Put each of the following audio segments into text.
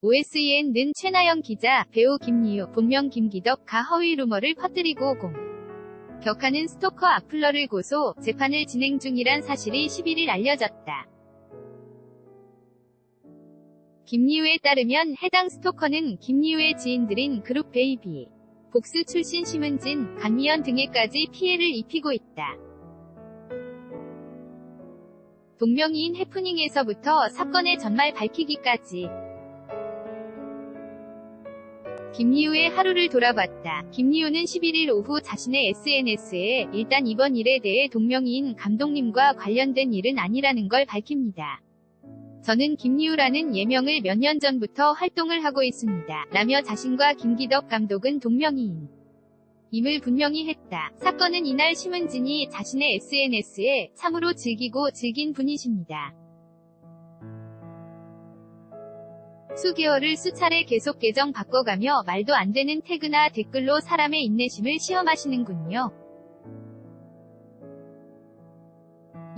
OSEN는 최나영 기자, 배우 김리우, 본명 김기덕가 허위 루머를 퍼뜨리고 격하는 스토커 악플러를 고소, 재판을 진행 중이란 사실이 11일 알려졌다. 김리우에 따르면 해당 스토커는 김리우의 지인들인 그룹 베이비, 복스 출신 심은진, 강미연 등에까지 피해를 입히고 있다. 동명이인 해프닝에서부터 사건의 전말 밝히기까지 김리우의 하루를 돌아봤다. 김리우는 11일 오후 자신의 SNS에 일단 이번 일에 대해 동명이인 감독님과 관련된 일은 아니라는 걸 밝힙니다. 저는 김리우라는 예명을 몇 년 전부터 활동을 하고 있습니다. 라며 자신과 김기덕 감독은 동명이인 임을 분명히 했다. 사건은 이날 심은진이 자신의 SNS에 참으로 즐긴 분이십니다. 수개월을 수차례 계속 계정 바꿔가며 말도 안 되는 태그나 댓글로 사람의 인내심을 시험하시는군요.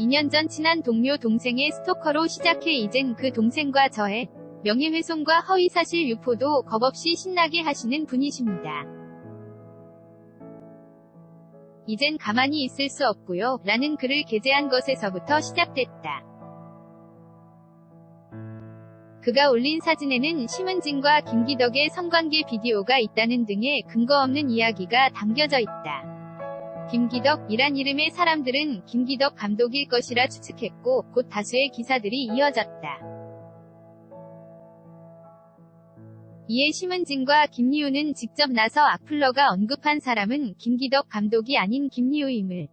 2년 전 친한 동료 동생의 스토커로 시작해 이젠 그 동생과 저의 명예훼손과 허위사실 유포도 겁없이 신나게 하시는 분이십니다. 이젠 가만히 있을 수 없고요. 라는 글을 게재한 것에서부터 시작됐다. 그가 올린 사진에는 심은진과 김기덕의 성관계 비디오가 있다는 등의 근거 없는 이야기가 담겨져 있다. 김기덕이란 이름의 사람들은 김기덕 감독일 것이라 추측했고 곧 다수의 기사들이 이어졌다. 이에 심은진과 김리우는 직접 나서 악플러가 언급한 사람은 김기덕 감독이 아닌 김리우임을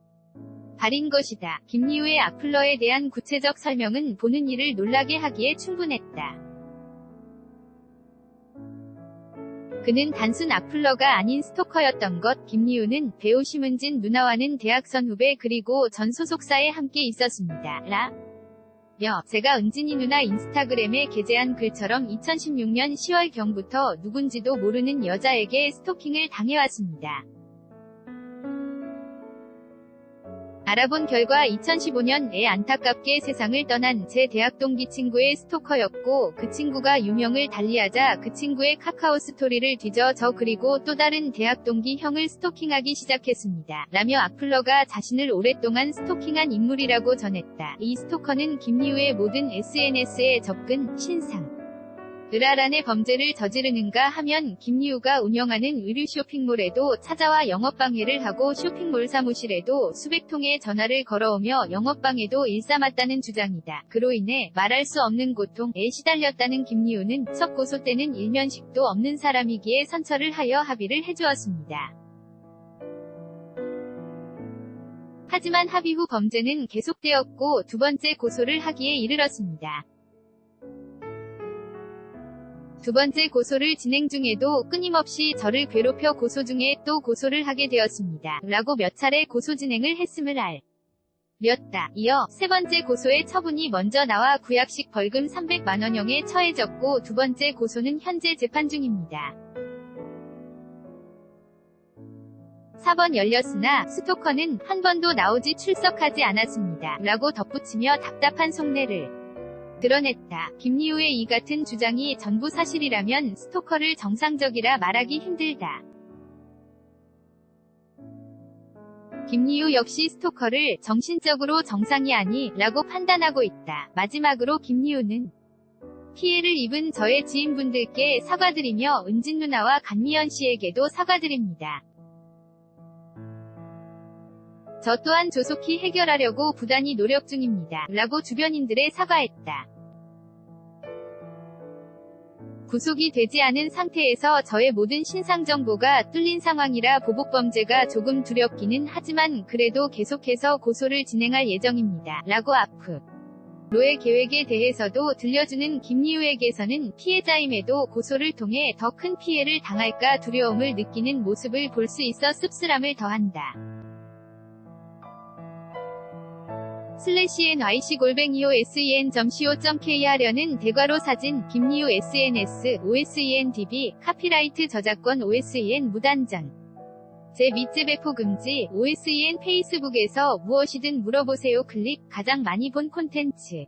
가린 것이다. 김리우의 악플러에 대한 구체적 설명은 보는 이를 놀라게 하기에 충분했다. 그는 단순 악플러가 아닌 스토커였던 것. 김리우는 배우 심은진 누나와는 대학 선후배 그리고 전 소속사에 함께 있었습니다. 제가 은진이 누나 인스타그램에 게재한 글처럼 2016년 10월경부터 누군지도 모르는 여자에게 스토킹을 당해왔습니다. 알아본 결과 2015년에 안타깝게 세상을 떠난 제 대학 동기 친구의 스토커였고 그 친구가 유명을 달리하자 그 친구의 카카오 스토리를 뒤져 저 그리고 또 다른 대학 동기 형을 스토킹하기 시작했습니다. 라며 악플러가 자신을 오랫동안 스토킹한 인물이라고 전했다. 이 스토커는 김리우의 모든 SNS에 접근, 신상, 을아란의 범죄를 저지르는가 하면 김리우가 운영하는 의류 쇼핑몰에도 찾아와 영업방해를 하고 쇼핑몰 사무실에도 수백 통의 전화를 걸어오며 영업방해도 일삼았다는 주장이다. 그로 인해 말할 수 없는 고통에 시달렸다는 김리우는 첫 고소 때는 일면식도 없는 사람이기에 선처를 하여 합의를 해주었습니다. 하지만 합의 후 범죄는 계속되었고 두 번째 고소를 하기에 이르렀습니다. 두 번째 고소를 진행 중에도 끊임없이 저를 괴롭혀 고소 중에 또 고소를 하게 되었습니다. 라고 몇 차례 고소 진행을 했음을 알렸다. 이어 세 번째 고소의 처분이 먼저 나와 구약식 벌금 300만원형에 처해졌고 두 번째 고소는 현재 재판 중입니다. 사번 열렸으나 스토커는 한 번도 나오지 출석하지 않았습니다. 라고 덧붙이며 답답한 속내를 드러냈다. 김리우의 이 같은 주장이 전부 사실이라면 스토커를 정상적이라 말하기 힘들다. 김리우 역시 스토커를 정신적으로 정상이 아니라고 판단하고 있다. 마지막으로 김리우는 피해를 입은 저의 지인분들께 사과드리며 은진 누나와 강미연 씨에게도 사과드립니다. 저 또한 조속히 해결하려고 부단히 노력 중입니다. 라고 주변인들에 사과했다. 구속이 되지 않은 상태에서 저의 모든 신상정보가 뚫린 상황이라 보복범죄가 조금 두렵기는 하지만 그래도 계속해서 고소를 진행할 예정입니다. 라고 앞으로의 계획에 대해서도 들려주는 김리우에게서는 피해자임에도 고소를 통해 더 큰 피해를 당할까 두려움을 느끼는 모습을 볼 수 있어 씁쓸함을 더한다. /nyc@osen.co.kr 하려는 대괄호 사진 김리우 SNS OSENDB 카피라이트 저작권 OSEN 무단전 제 및 재배포 금지 OSEN 페이스북에서 무엇이든 물어보세요 클릭 가장 많이 본 콘텐츠